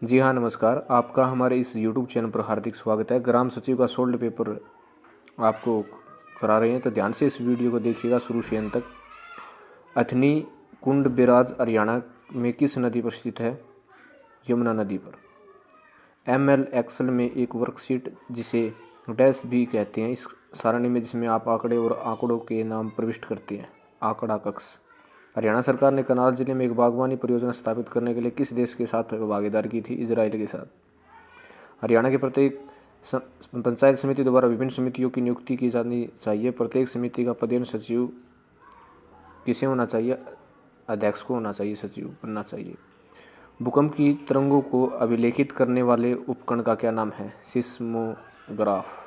जी हाँ, नमस्कार। आपका हमारे इस यूट्यूब चैनल पर हार्दिक स्वागत है। ग्राम सचिव का सोल्ड पेपर आपको करा रहे हैं, तो ध्यान से इस वीडियो को देखिएगा शुरू से अंत तक। अथनी कुंड बैराज हरियाणा में किस नदी पर स्थित है? यमुना नदी पर। ML एक्सेल में एक वर्कशीट जिसे डैश भी कहते हैं, इस सारणी में जिसमें आप आंकड़े और आंकड़ों के नाम प्रविष्ट करते हैं। आंकड़ा कक्ष। हरियाणा सरकार ने करनाल जिले में एक बागवानी परियोजना स्थापित करने के लिए किस देश के साथ भागीदारी की थी? इजराइल के साथ। हरियाणा के प्रत्येक पंचायत समिति द्वारा विभिन्न समितियों की नियुक्ति की जानी चाहिए। प्रत्येक समिति का पदेन सचिव किसे होना चाहिए? अध्यक्ष को होना चाहिए, सचिव बनना चाहिए। भूकंप की तरंगों को अभिलेखित करने वाले उपकरण का क्या नाम है? सिस्मोग्राफ।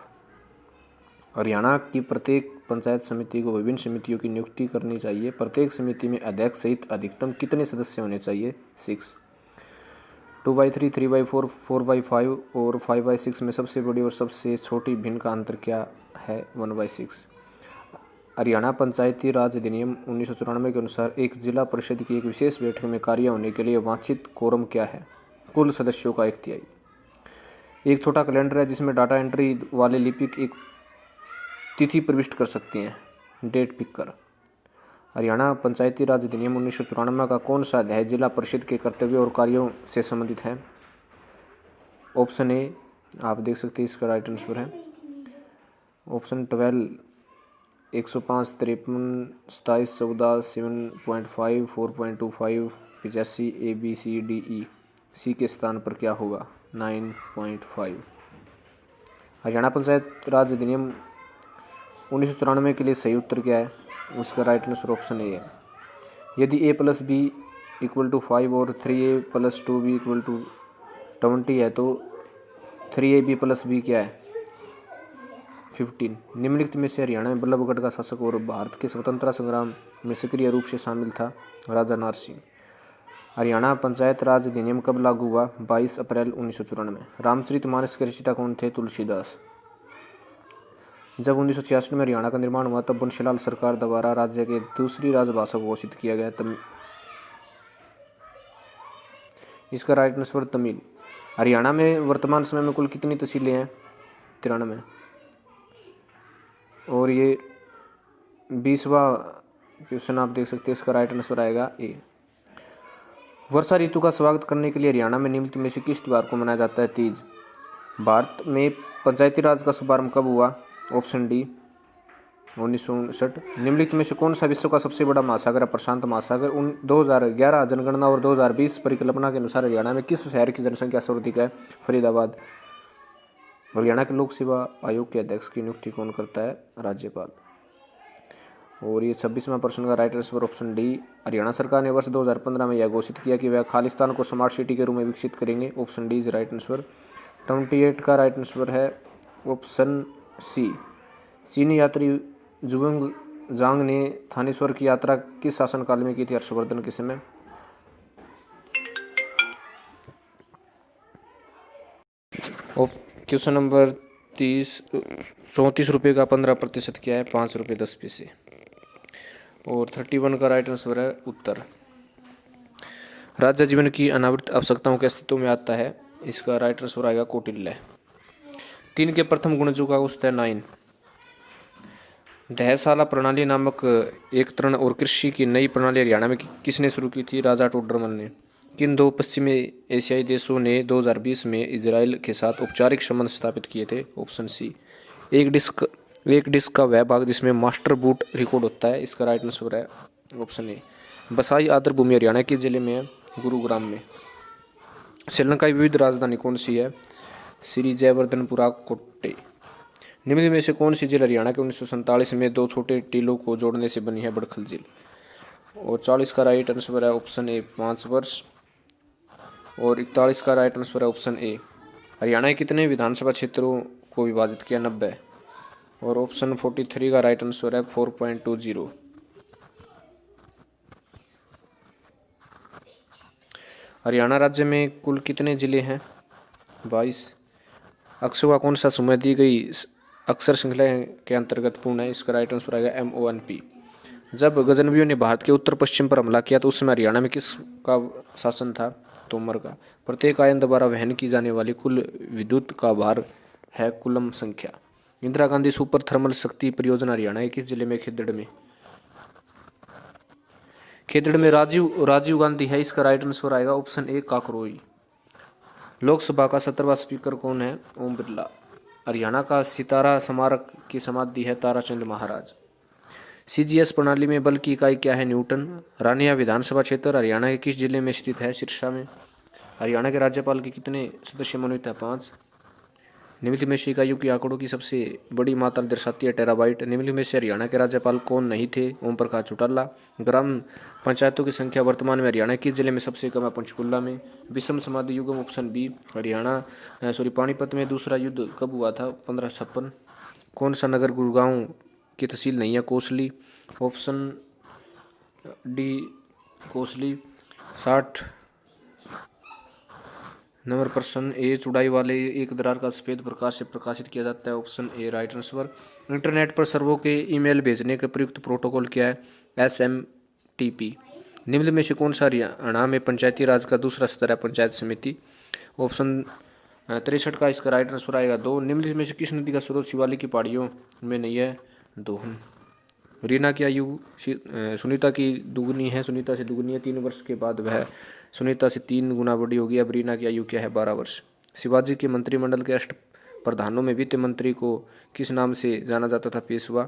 हरियाणा की प्रत्येक पंचायत समिति को विभिन्न समितियों की नियुक्ति करनी चाहिए। प्रत्येक समिति में अध्यक्ष सहित अधिकतम कितने सदस्य होने चाहिए? 6। 2/3, 3/4, 4/5 और 5/6 में सबसे बड़ी और सबसे छोटी भिन्न का अंतर क्या है? 1/6। हरियाणा पंचायती राज अधिनियम 1994 के अनुसार एक जिला परिषद की एक विशेष बैठक में कार्य होने के लिए वांछित कोरम क्या है? कुल सदस्यों का 1/3। एक छोटा कैलेंडर है जिसमें डाटा एंट्री वाले लिपिक एक तिथि प्रविष्ट कर सकते हैं, डेट पिकर। हरियाणा पंचायती राज अधिनियम 1994 का कौन सा अध्याय जिला परिषद के कर्तव्य और कार्यों से संबंधित है? ऑप्शन ए आप देख सकते हैं, इसका राइट आंसर है ऑप्शन 12। 105, 53, 27, 14, 7.5, 4.25, 85, ABCDE। सी के स्थान पर क्या होगा? 9.5। हरियाणा पंचायत राज अधिनियम 1994 के लिए सही उत्तर क्या है? उसका राइट आंसर ऑप्शन ए है। यदि a+b = 5 और 3a+2b = 20 है तो 3ab + b क्या है? 15। निम्नलिखित में से हरियाणा में बल्लभगढ़ का शासक और भारत के स्वतंत्रता संग्राम में सक्रिय रूप से शामिल था? राजा नार सिंह। हरियाणा पंचायत राज अधिनियम कब लागू हुआ? 22 अप्रैल 1994। रामचरितमानस के रचयिता कौन थे? तुलसीदास। जब 1966 में हरियाणा का निर्माण हुआ तब बंशीलाल सरकार द्वारा राज्य के दूसरी राजभाषा को घोषित किया गया तमिल। इसका राइट आंसर तमिल। हरियाणा में वर्तमान समय में कुल कितनी तहसीलें हैं? 93। और ये 20वां क्वेश्चन आप देख सकते हैं, इसका राइट आंसर आएगा ए। वर्षा ऋतु का स्वागत करने के लिए हरियाणा में निम्नलिखित में से किस त्योहार को मनाया जाता है? तीज। भारत में पंचायती राज का शुभारंभ कब हुआ? Option D 1959। निम्नलिखित में से कौन सा विश्व का सबसे बड़ा महासागर है? प्रशांत महासागर। 2011 जनगणना और 2020 परिकल्पना के अनुसार हरियाणा में किस शहर की जनसंख्या सर्वाधिक है? फरीदाबाद। हरियाणा के लोक सेवा आयोग के अध्यक्ष की नियुक्ति कौन करता है? राज्यपाल। और ये 26वां प्रश्न का right answer option D. Haryana सरकार ने वर्ष 2015 में यह घोषित किया कि वह खालिस्तान को स्मार्ट सिटी के रूप में विकसित करेंगे। Option D is right answer. 28 का राइट आंसर है ऑप्शन सी। चीनी यात्री जुएंग ने थानेश्वर की यात्रा किस शासनकाल में की थी? हर्षवर्धन के समय। क्वेश्चन नंबर 34 रुपये का 15% क्या है? 5 रुपये 10 पैसे। और 31 का राइट आंसर है उत्तर। राज्य जीवन की अनावृत आवश्यकताओं के अस्तित्व में आता है? इसका राइट आंसर आएगा कौटिल्य। 3 के प्रथम गुणजों का औसत है 9। दहशाला प्रणाली नामक एक तरण और कृषि की नई प्रणाली हरियाणा में किसने शुरू की थी? राजा टोडरमल ने। किन 2 पश्चिमी एशियाई देशों ने 2020 में इजराइल के साथ औपचारिक संबंध स्थापित किए थे? Option C. एक डिस्क का वह भाग जिसमें मास्टर बूट रिकॉर्ड होता है। इसका राइट आंसर है ऑप्शन ए। बसाई आर्द्र भूमि हरियाणा के जिले में है? गुरुग्राम में। श्रीलंका की विविध राजधानी कौन सी है? श्री जयवर्धनपुरा कोट्टे। निम्न में से कौन सी झील हरियाणा के 1947 में 2 छोटे टीलों को जोड़ने से बनी है? बड़खल झील। और 40 का राइट आंसर है ऑप्शन ए 5 वर्ष। और 41 का राइट आंसर है ऑप्शन ए। हरियाणा के कितने विधानसभा क्षेत्रों को विभाजित किया? 90। और ऑप्शन 43 का राइट आंसर है 4.20। हरियाणा राज्य में कुल कितने जिले हैं? 22। अक्षरों का कौन सा समय दी गई अक्षर श्रृंखला के अंतर्गत पूर्ण है? इसका राइट आंसर आएगा MONP। जब गजनवियों ने भारत के उत्तर पश्चिम पर हमला किया तो उस समय हरियाणा में किसका शासन था? तोमर का। प्रत्येक आयन द्वारा वहन की जाने वाली कुल विद्युत का भार है कूलम संख्या। इंदिरा गांधी सुपर थर्मल शक्ति परियोजना हरियाणा के किस जिले में? खेदड़ में। खेदड़ में राजीव गांधी है, इसका राइट आंसर आएगा ऑप्शन ए काकरोई। लोकसभा का 17वां स्पीकर कौन है? ओम बिरला। हरियाणा का सितारा स्मारक की समाधि है ताराचंद महाराज। सीजीएस प्रणाली में बल की इकाई क्या है? न्यूटन। रानिया विधानसभा क्षेत्र हरियाणा के किस जिले में स्थित है? सिरसा में। हरियाणा के राज्यपाल के कितने सदस्य मनोनीत है? 5। निम्नलिखित में से इकाइयों की आंकड़ों की सबसे बड़ी मात्रा दर्शाती है? टेराबाइट। निम्नलिखित में से हरियाणा के राज्यपाल कौन नहीं थे? ओम प्रकाश चौटाला। ग्राम पंचायतों की संख्या वर्तमान में हरियाणा किस जिले में सबसे कम है? पंचकुला में। विषम समाधि युगम ऑप्शन बी। पानीपत में दूसरा युद्ध कब हुआ था? 1556। कौन सा नगर गुड़गांव की तहसील नहीं है? Kosli. Option D Kosli. 60 number प्रश्न ए। चौड़ाई वाले एक दरार का सफेद प्रकाश से प्रकाशित किया जाता है। Option A right answer. Internet पर सर्वों के ईमेल भेजने का प्रयुक्त प्रोटोकॉल क्या है? SMTP। निम्न में से कौन सा हरियाणा में पंचायती राज का दूसरा स्तर है? पंचायत समिति। ऑप्शन 63 का इसका राइट आंसर आएगा 2। निम्नलिखित में से किस नदी का स्रोत शिवालिक की पहाड़ियों में नहीं है? दोहन। रीना की आयु सुनीता की दुगनी है, सुनीता से दुगनी है। 3 वर्ष के बाद वह सुनीता से 3 गुना बड़ी होगी। अब रीना की आयु क्या है? 12 वर्ष। शिवाजी के मंत्रिमंडल के अष्ट प्रधानों में वित्त मंत्री को किस नाम से जाना जाता था? पेशवा।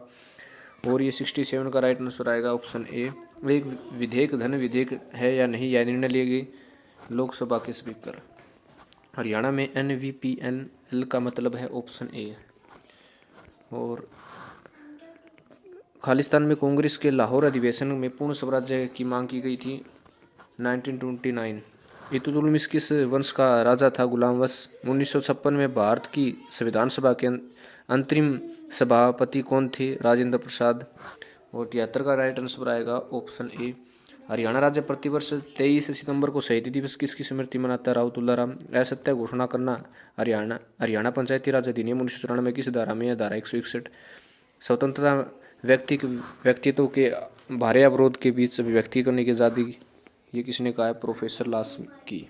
और ये 67 का राइट आंसर आएगा ऑप्शन ए। एक विधेयक धन विधेयक है या नहीं, यह निर्णय लेगी लोकसभा के स्पीकर। हरियाणा में NVPNL का मतलब है ऑप्शन ए। और खालिस्तान में कांग्रेस के लाहौर अधिवेशन में पूर्ण स्वराज्य की मांग की गई थी 1929। इल्तुतमिश किस वंश का राजा था? गुलाम वंश। 1956 में भारत की संविधान सभा के अंतरिम सभापति कौन थे? राजेंद्र प्रसाद। और 73 का राइट आंसर आएगा ऑप्शन ए। हरियाणा राज्य प्रतिवर्ष 23 सितंबर को शहीदी दिवस किसकी स्मृति मनाता है? राव तुलाराम। असत्य घोषणा करना हरियाणा पंचायती राज अधिनियम 1994 किस धारा में है? धारा 161। स्वतंत्रता व्यक्तित्व के भारे अवरोध के बीच अभिव्यक्ति करने की आज़ादी, ये किसने कहा है? प्रोफेसर लास की।